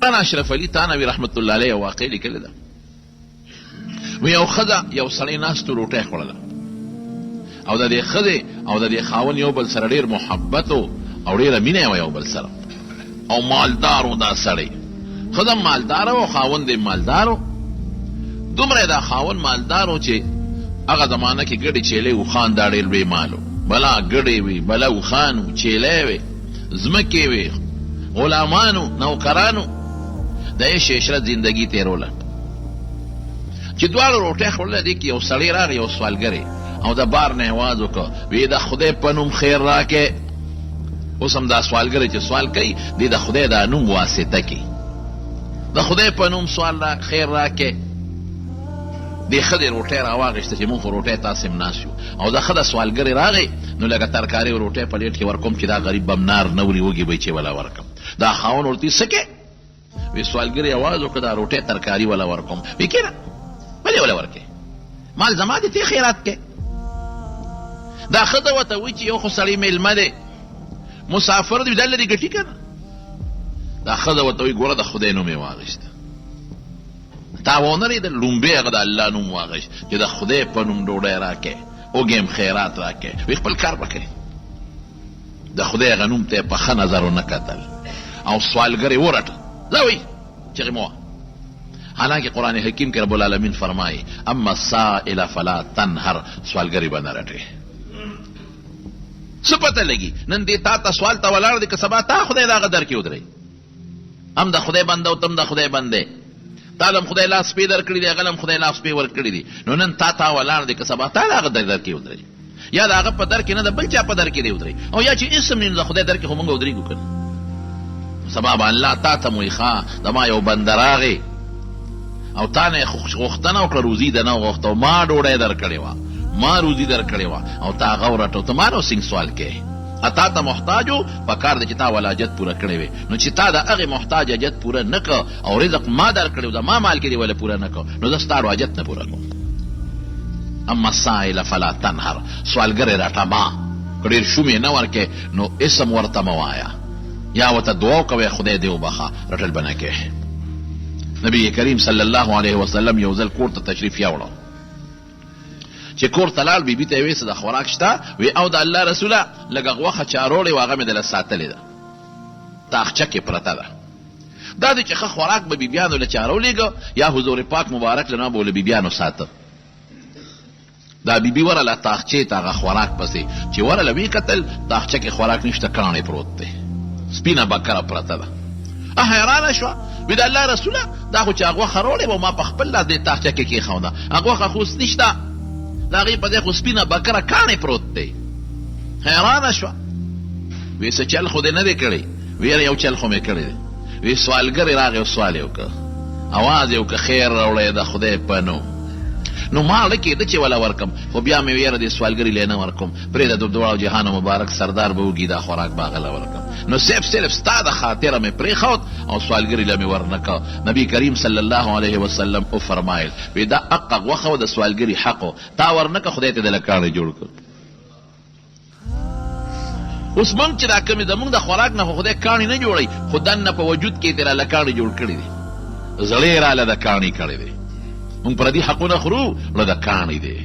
مولانا اشرف علي تانوي رحمت الله علیه واقع لیکل ده و یو ښځه یو سړی ناستو روټۍ خوړله او د دې ښځې او د دې خاوند یو بل سره ډېر محبت او ډېره مینه وه یو بل سره او مالدار و دا سړی ښځه مالداره و او خاوند یې مالدار و دومره دا خاوند مالدار و چې هغه زمانه کې ګډې چیلې اوښان دا ډېر لوی مال و بلا ګډې وي بلا اوښان و چیلې وې ځمکې وې غلامانو نوکرانو د یې عشرت زندگی تیروله چې دواړو روټۍ خوړله دې کې یو سړی راغی یو سوالګری او د بار نه اواز وکړه وی د خدای په نوم خیر راکې اوس هم دا سوالګری چې سوال کوي دې د خدای دا نوم واسطه کوي د خدای په نوم سوال را خیر راکې دې ښځې روټۍ راواغېسته چې مونږ خو روټۍ تاسې هم ناست یو او د ښه د سوالګرې راغی نو لکه ترکاري روټۍ په لیټ کې ورکوم چې دا غریب بم نار نه وړي وږي به چې ولا ورکم دا خاوند ورته څه کې وی سوالګرې اواز وکړه دا روټۍ ترکاري ولا ورکوم وی کېنه ولې ولا ورکې مال زما دې ته خیرات کې دا ښځه ورته وایي چې یو خو سړی میلمه دی مسافر دی دا لرې ګټي که نه دا ښځه ورته وایي ګوره د خدای نوم یې واخېسته تا ونه لرې د لومبې هغه د الله نوم واخېست چې د خدای په نوم ډوډۍ راکې وږې خیرات راکې وی خپل کار به کوي د خدای هغه نوم ته یې په ښه نظر ونه کتل او سوالګرې ورټه ځه وایي چغې مه حالانکه قرآن حکیم کې رب العالمین فرمایي اما السائل فلا تنهر سوالګرې به نه رټې څه پته لګي نن دې تا ته سوال ته ولاړ دی که سبا تا خدای د هغه در کې ودرئ هم د خدای بنده او تم د خدای بندې تا لم خدای لاس پې در کړي دی هغه لم خدای لاس پې ورکړي دي نو نن تا ولاړ دی که سبا تا د هغه در کې ودرئ یا د هغه په در کې نه د بل چا په در کې دی ودرئ او یا چې اسم نه د خدای در کې خو مونږ ودرېږو که سبا به الله تا ته مویي ښه د ما یو بنده راغی او تا نه غوښتنه وکړه روزي ده نه وغوښته او ما ډوډۍ در کړې وه ما روزي در کړې وه او تا هغه ورټو ته ما نو سنګ سوال کې تا ته محتاج و په کار دی چې تا ولاجت پوره کړې وې نو چې تا د هغې محتاج حاجت پوره نه که او رزق ما در کړی و د ما مال کې دی ولې پوره نه که نو زه ستا حاجت نه پوره کوم اما السائل فلا تنهر سوالګرې راټه ما که ډېر شوم یې نه ورکې نو اسم ورته مه وایه یا ورته دعا کوئ خدای دې وبخه رټل به نه کې نبی کریم صلی الله علیه وسلم یو ځل کور ته تشریف یوړو چې کور ته لاړ بیبي ته یې ویې څه د خوراک شته وی او د الله رسوله لږه غوښه چا روړې وه هغه مې دله ساتلې ده تاخچه کې پرته ده دا دی چې ښه خوراک به بیبیانو له چا راولېږه یا حضور پاک مبارک لنا به له بیبیانو ساته دا بیبي ورله تاخچې ته هغه خوراک پسې چې ورله ویې کتل تاخچه کې خوراک نشته کاڼی پروت دی سپینه بکره پرته ده حیرانه شوه وی د الله رسوله دا خو چې هغه غوښه راوړې وه ما په خپل لاس دې تاخچه کې کېښوده هغه غوښه خو اوس نشته د هغې په ځای خو سپینه بکره کاڼی پروت دی حیرانه شوه وی څه چل خو دې نه دی کړی ویره یو چل خو مې کړی دی وی سوالګرې راغی او سوال یې وکړه اواز یې وکړه خیر راوړی د خدای په نوم نو ما اړه کېده چې وله ورکم خو بیا مې ویره دې سوالګرې لی نه ورکوم پرېږده د دواړو جهانو مبارک سردار به وږي دا خوراک به هغه له ورکم نو صرف ستا د خاطره مې پرېښود او سوالګرې له مې ورنکه نبي کریم صلی الله علیه وسلم وفرمایل وی دا حقه غوښه و د سوالګرې حق و تا ورنکه خدای ته د لکاڼې جوړ کړ اوس موږ چې دا کمې زموږ د خوراک نه خو خدای کاڼې نه جوړوي خو دننه په وجود کې ترې لکاڼې جوړ کړي دي زړې راله د کاڼې کړی دی مونږ پردي حقونه خورو له د کاڼې دی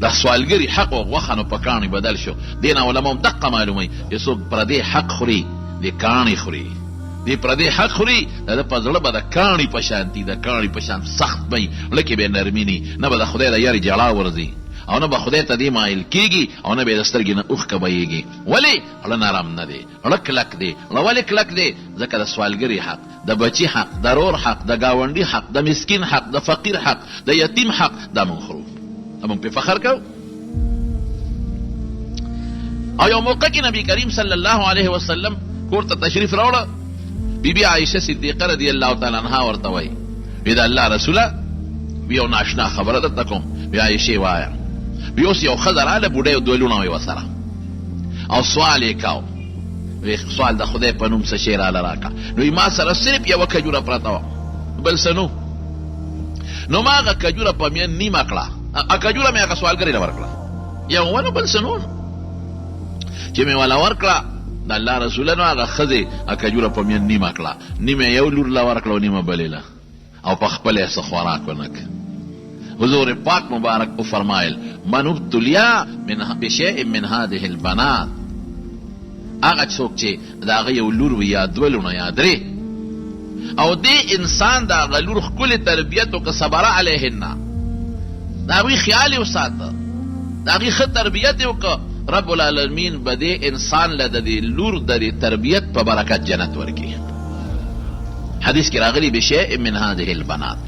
د سوالګري حق او غوښه نو په کاڼې بدل شو دې نه علما هم دقه معلوموي چې څوک پردی حق خوري د کاڼې خوري دې پردی حق خوري د ده په زړه به د کاڼې په شانتي د کاڼې په شان سخت به لکې به نرمیني نه به د خدای د یارې جړا ورځي او نه به خدای ته دې مایل کېږي او نه به یې د سترګې نه اوښکه بهیږي ولې زړه نرم نه دی زړه کلک دی زړه ولې کلک دی ځکه د سوالګري حق د بچي حق د رور حق د ګاونډي حق د مسکین حق د فقیر حق د یتیم حق دا مونږ خورو مونږ پې فخر کوو او یو موقع کې نبی کریم صلی الله علیه وسلم کور ته تشریف راوړه بیبي عایشه صدیقه رضی الله تعالی عنها ورته وایي وی د الله رسوله وی یو ناشنا خبره درته کوم وی عایشې وایه وی اوس یو ښځه راله بوډۍ دوه لوڼه وی ورسره او سوال یې کاو وی سوال د خدای په نوم څه شی راله راکړه نو ما سره صرف یوه کجوره پرته وه بل څه نو ما هغه کجوره په مین نیمه کړه کجوره مې هغه سوالګرې له ورکړه یو ونه بل څه نو چې مې وله ورکړه د الله رسولانو هغه ښځې کجوره په مین نیمه کړه، نیمه یو لور له ورکړه او نیمه بلې له، او په خپل یې څه خوراک ونه کړ. حضور پاک مبارک فرمایل من ابتلیا بشیء من هذه البنات، هغه څوک چې د هغه یو لور وي یا دوه لونه یا درې، او دې انسان د هغه لور ښکلې تربیت وکړه، صبر علیهن، د هغوی خیال یې وساته، د هغې ښه تربیت یې وکړه، رب العالمین به دې انسان له د دې لور د دې تربیت په برکت جنت ورکړي. حدیث کې راغلی بشیء من هذه البنات،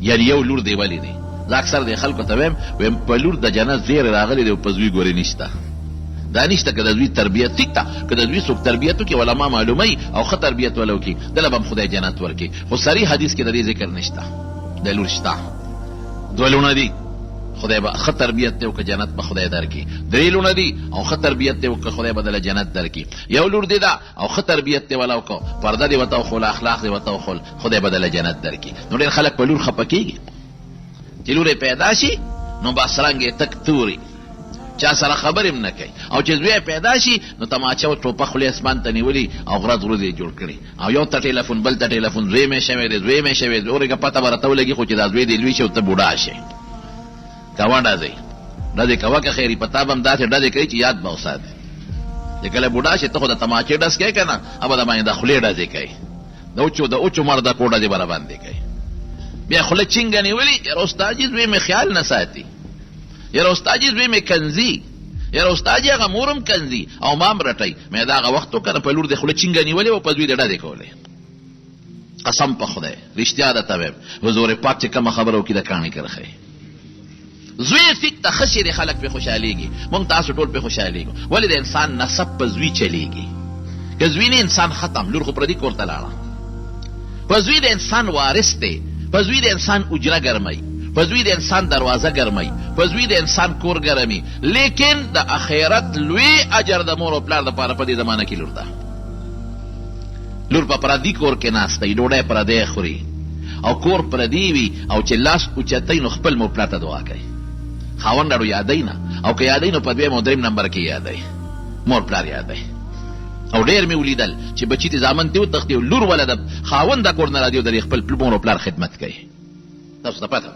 یعنی یو لور دی ولی دی. زه اکثر د خلکو ته ویم په لور د جنت زیری راغلی دی او په زوی ګورې نشته. دا نشته که د زوی تربیت ټیک ته، که د زوی څوک تربیت وکړي علما معلوموي او ښه تربیت وله وکړي دله به هم خدای جنت ورکړي. خو صریح حدیث کې د دې ذکر نشته. د لور شته، دوه لونه دي خدای به ښه تربیت دی وکړه جنت به خدای درکړي، درې لونه دي او ښه تربیت دی وکړه خدای به دله جنت درکړي، یو لور دی ده او ښه تربیت دی وله وکړه، پرده دی ورته وښول، اخلاق دی ورته وښول، خدای به دله جنت درکړي. نو ډېر خلک په لور خفه کېږي چې لور یې پیدا شي نو بس رنګ یې تک توري، چا سره خبرې هم نه کوي، او چې زوی پیدا شي نو تماچه او ټوپه خولې اسمان ته نیولي او غرض ورځ یې جوړ کړي، او یو ته ټېلیفون بل ته ټېلیفون، زوی مې شوی دی، زوی مې شوی دی، اورېږه پته به راته ولګي خو چې دا زوی دې لوی شي او ته بوډا شي. کوه ډزې ډزې کوه که خیري پتا به هم داسې ډزې کوي چې یاد به وساتې، چې کله بوډا شي ته خو د تماچې ډز کوې که نه، ابه د باندې د خولې ډزې کوي، د اوچو مرده کو ډزې به راباندې کوي. بیا خوله چینګه نیولي، یاره استاد جي زوی مې خیال نه ساتي، یاره استاد جي زوی مې کنځي، یاره استاد جي هغه مور هم کنځي او ما هم رټئ. مې د هغه وخت وکړه په لور د خوله چینګه نیولې او په زوی د ډزې کولې. قسم په خدای رښتیا درته وایم، حضور پاک چې کومه خبره وکړي د کاڼي کرښی زوی فیک ته ښه شي د خلک پې خوشحالېږي، موږ تاسو ټول پې خوشحالېږو. ولې د انسان نسب په زوی چلېږي، که زوی نه انسان ختم، لور خو پردي کور ته لاړه. په زوی د انسان وارث دی، په زوی د انسان اجره ګرموي، په زوی د انسان دروازه ګرموي، په زوی د انسان کور ګرمي. لیکن د اخرت لوی اجر د مور او پلار دپاره په دې زمانه کې لور ده. لور په پردي کور کې ناستی، ډوډۍ پردی خوري او کور پردي وي، او چې لاس اوچتوي نو خپل مور پلار ته دعا کوي. خاوند اړو یادوي نه، او که یادوي نو په دویم او دریم نمبر کې یادوي، مور پلار یادوي. او ډېر مې ولیدل چې بچي ته زامن ته وتښتي او لور وله د خاوند د کور نه راځي او د خپل مور او پلار خدمت کوي. تاسو ته پته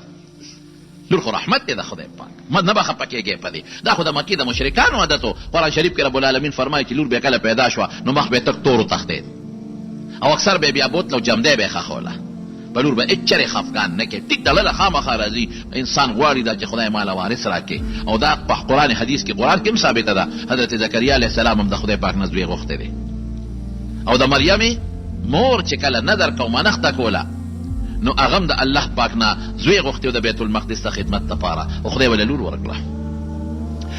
لور خو رحمت دی د خدای پاک، نه به خفه کېږئ په دې. دا خو د مکې د مشرکانو عادت و. قرآن شریف کې رب العالمین فرمایي چې لور بیا کله پیدا شوه نو مخ به یې تک تور وتښتېد، او اکثر به یې بیا بوتله او جمدی به یې ښخوله، په لور به هېڅ چرې خفګان نه کوي. ټیک دله له خامخا راځي، انسان غواړي دا چې خدای ماله وارث راکړي، او دا په قرآن حدیث کې قرآن کې هم ثابته ده. حضرت زکریا علیه السلام هم د خدای پاک نه زوی غوښتی دی، او د مریمې مور چې کله نظر کو منښته کوله نو هغه هم د الله پاک نه زوی غوښتي د بیت المقدس ته خدمت دپاره، او خدای ولې لور ورکړه.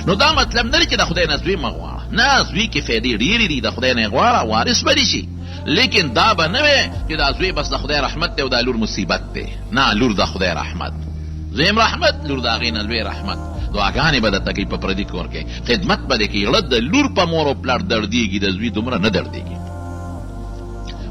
نو دا مطلب نه دی چې د خدای نه زوی مه غواړه، نه، زوی کې فایدې ډېرې دي، د خدای نه یې غواړه وارث به دې شي. لیکن دا به نه وي چې دا زوی بس د خدای رحمت دی او دا لور مصیبت دی. نه، لور د خدای رحمت، زویم رحمت، لور د هغې نه لوی رحمت. دعاګانې به درته کوي په پردي کور کې، خدمت به دې کوي. زړه د لور په مور او پلار دردېږي، د زوی دومره نه دردېږي.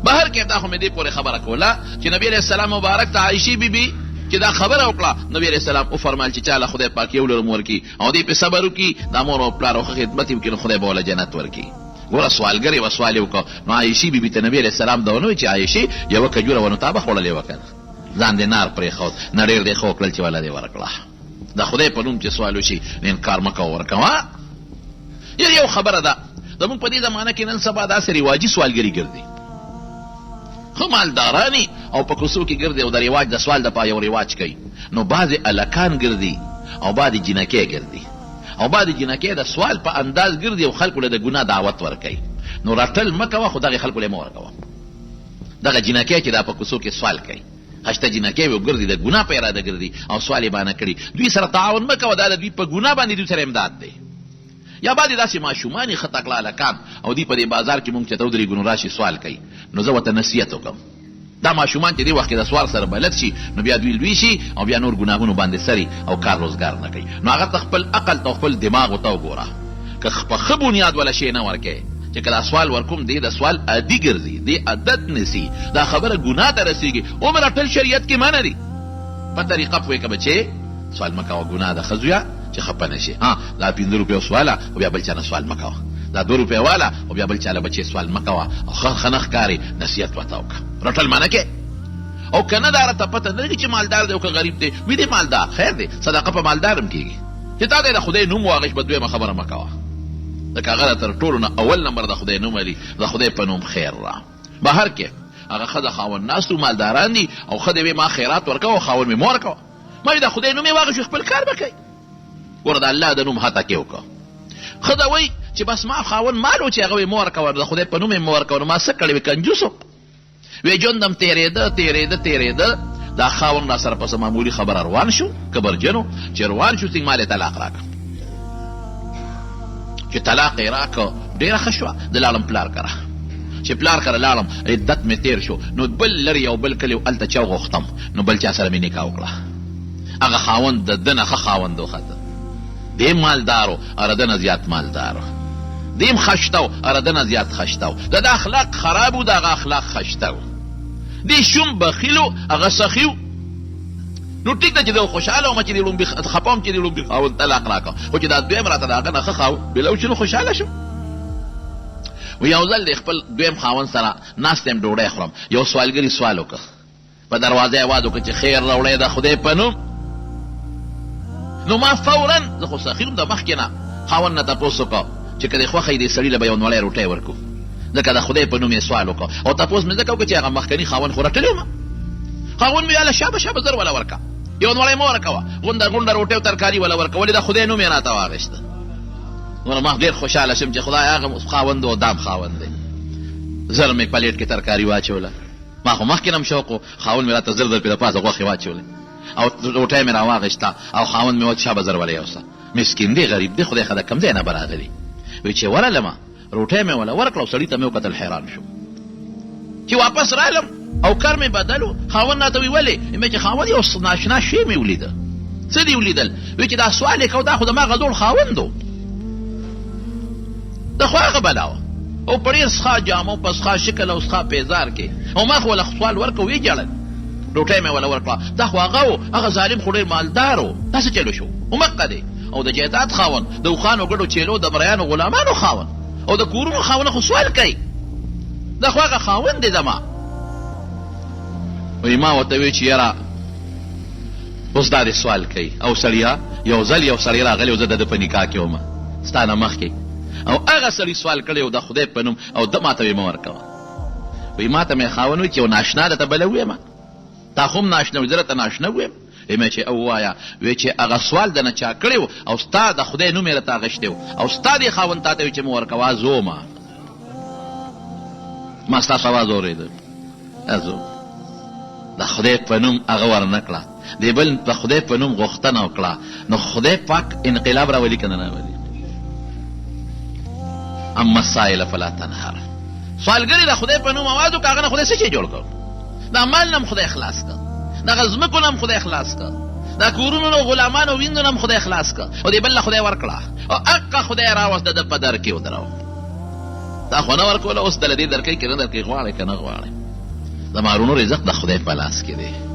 بهر کې دا خو مې دې پورې خبره کوله چې نبي علیه السلام مبارک ته عایشې بیبي چې دا خبره وکړه، نبي علیه السلام وفرمایل چې چاله خدای پاک یو لور ورکړي او دې پې صبر وکړي، دا مور او پلار او ښه خدمت یې وکړي نو خدای به وله جنت ورکړي. ګوره سوالګر یوه سوال یې وکړه، نو عایشې بیبي ته نبي علیه السلام دا ونه وایي چې عایشې یوه کجوره ونه تا به خوړلې وه که نه، ځان دې نار پرېښود، نه ډېر دې ښه وکړل چې وله دې ورکړه. د خدای په نوم چې سوال وشي نو انکار مه کوه، ورکوه. یو خبره ده، زموږ په دې زمانه کې نن سبا داسې رواجي سوالګري ګرځي، خو مالدارانی او په کوڅو کې ګرځي او د رواج د سوال دپاره یو رواج کوي. نو بعضې الکان ګرځي او بعضې جنکې ګرځي، او بعضې جنکې د سوال په انداز ګرځي او خلکو له د ګناه دعوت ورکوي. نو رټل مه کوه، خو دغې خلکو له مه ورکوه. دغه جنکې چې دا په کوڅو کې سوال کوي، هشته جنکې وي ګرځي، د ګناه په اراده ګرځي او سوال یې بانه کړي، دوی سره تعاون مه کوه، دا د دوی په ګناه باندې دوی سره امداد دی. یا بعضې داسې ماشومان یې ښه تکړه هلکان او دوی په دې بازار کې مونږ چې ته ودرېږو نو راشي سوال کوي، نو زه ورته نصیحت وکړم. دا ماشومان چې دې وخت کې د سوال سره بلد شي نو بیا دوی لوی شي او بیا نور ګناهونو باندې سري او کار روزګار نه کوي. نو هغه ته خپل عقل ته خپل دماغ ورته وګوره، که په ښه بنیاد ولا شی نه ورکوې چې کله سوال ورکوم دې د سوال عادي ګرځي، دې عادت نیسي، دا خبره ګناه ته رسېږي. عمره ټول شریعت کې منع دي، په طریقه پوهې که بچې سوال مه کوه، ګناه ده ښه زویه چې خفه نه شي. دا 5 روپیو سواله او بیا بل چا نه سوال مه کوه، دا 2 روپۍ والا او بیا بل چاله بچې سوال مه کوه او ښه نه ښکاري نصیحت ورته وکړه رټل منه کې او که نه دا راته پته نه لګي چې مالدار دی او که غریب دی وي دی مالدار خیر دی صدقه په مالدار هم کېږي چې تا دی د خدای نوم واغېش به دویمه خبره مه کوه ځکه هغه تر ټولو نه اول نمبر د خدای نوم لري د خدای په نوم خیر را بهر کې هغه ښه د خاوند ناستو مالداران دي او ښه دی وې ما خیرات ورکوه او خاوند مې مه ورکوه ما د خدای نوم یې واغېشو خپل کار به کوي ګوره د الله د نوم هته کې وکړه ښه ده وایي چې بس ما خاوند مال و چې هغه مې مه ورکوه د خدای په نوم یې مه ورکوه نو ما څه کړی وې کنجوس وی ژوندم تېرېده دا خاوند را سره پسه معمولي خبره روان شو کبرجنو چې روان شو څنګه ما یې طلاق راکړه چې طلاق یې راکړه ډېره ښه شوه د لاړم پلار کره چې پلار کره لاړم عدت مې تېر شو نو بل لرې یو بل کلي هلته چا وغوښتم نو بل چا سره مې نکاح وکړه هغه خاوند د ده نه ښه خاوند وخته دیم مالدارو اره ده نه زیات مالدارو دیم خشته و اره ده نه زیات خشته و د اخلاق خراب و د هغه اخلاق خشته و دی شوم بخیلو هغه سخیو نو ټیک ده چې زه خوشحاله وم چې د لومبي خفه وم چې د لومبي خاوند طلاق راکړه خو چې دا دویم راته د هغه نه ښه خاوند بلو چې نو خوشحاله شم و یو ځل د خپل دویم خاوند سره ناست یم ډوډۍ خورم یو سوالګري سوال وکړه په دروازه یې اواز وکړه چې خیر راوړی د خدای په نوم نو ما فورا زه خو سخي وم د مخکې نه خاوند نه تپوس وکړه چې که دې خوښه یې دې سړي له به یو نوړی روټۍ ورکړو ځکه د خدای په نوم یې سوال وکړه او تپوس مې ځکه وکړه چې هغه مخکني خاوند خو رټلی وم خاوند مې یاله شابه زر وله ورکړه یو نوړی مه ورکوه غونډه روټۍ او ترکاري وله ورکړه ولې د خدای نوم یې راته واخېسته نو ما ډېر خوشحاله شم چې خدای هغه خاوند و دام خاوند دی زر مې پلیټ کې ترکاري واچوله ما خو مخکې نه م شوق و خاوند مې راته زر در پې د پاسه غوښې واچولې او روټۍ مې راواغېسته او خاوند مې وت شابه زر وله یوسه مسکین دی غریب دی خدای ښه د کوم ځای نه به راغلي وایي چې ورغلمه روټۍ مې وله ورکړه او سړي ته مې وکتل حیران شو چې واپس رالم او کار مې بدل و خاوند راته وایي ولې مې چې خاوند یو ناشنا شی مې ولیده څه دې ولیدل وایي چې دا سوال یې کو دا خو د ما غزول خاوند و د خو هغه بلا وه او په ډېر څښا جامو په څښا شکل او څښا پیزار کې او ما خو وله سوال ورکړه ویې جړل ډوټۍ مې وله ورکړه دا خو هغه و هغه ظالم خو ډېر مالدار و دا څه چلو شو ومقه دی او د جایداد خاوند د اوښانو ګډو چیلو د مریانو غلامانو خاوند او د کورونو خاوند خو سوال کوي دا خو هغه خاوند دی زما وایي ما ورته وایي چې یاره اوس دا دې سوال کوي او سړیا یو ځل یو سړی راغلی او زه د ده په نکاح کې وم ستا نه مخکې او هغه سړي سوال کړی او د خدای په نوم او ده ما ته وایي مه ورکوه وایي ما ته مې خاوند وایي چې یو ناشنا درته بله ویمه تا خو هم ناشنا وي زه درته ناشنا ویم مې چې او وایه وایي چې هغه سوال د نه چا کړی و او ستا د خدای نوم یې راته اخیستی و او ستا دې خاوند تا ته وایي چې مه ورکوه زه ومه ما ستاسو اواز اورېده زه د خدای په نوم هغه ورنه کړه د بل د خدای په نوم غوښتنه وکړه نو خدای پاک انقلاب راولي که نه راولي اما السائل فلا تنهر سوالګري د خدای په نوم اواز وکړه هغه نه خدای څه شی جوړ کړ دا مال نه هم خدای خلاص کړ دغه ځمکو نه هم خدای خلاص کړ دا کورونو نه غلامانو ویندو نه هم خدای خلاص کړ او دې بل له خدای ورکړه او حقه خدای راوست د ده په در کې ودراو تا خو نه ورکوله اوس دله دې درکوي که نه درکوي غواړئ که نه غواړئ د مارونو رزق د خدای په لاس کې دی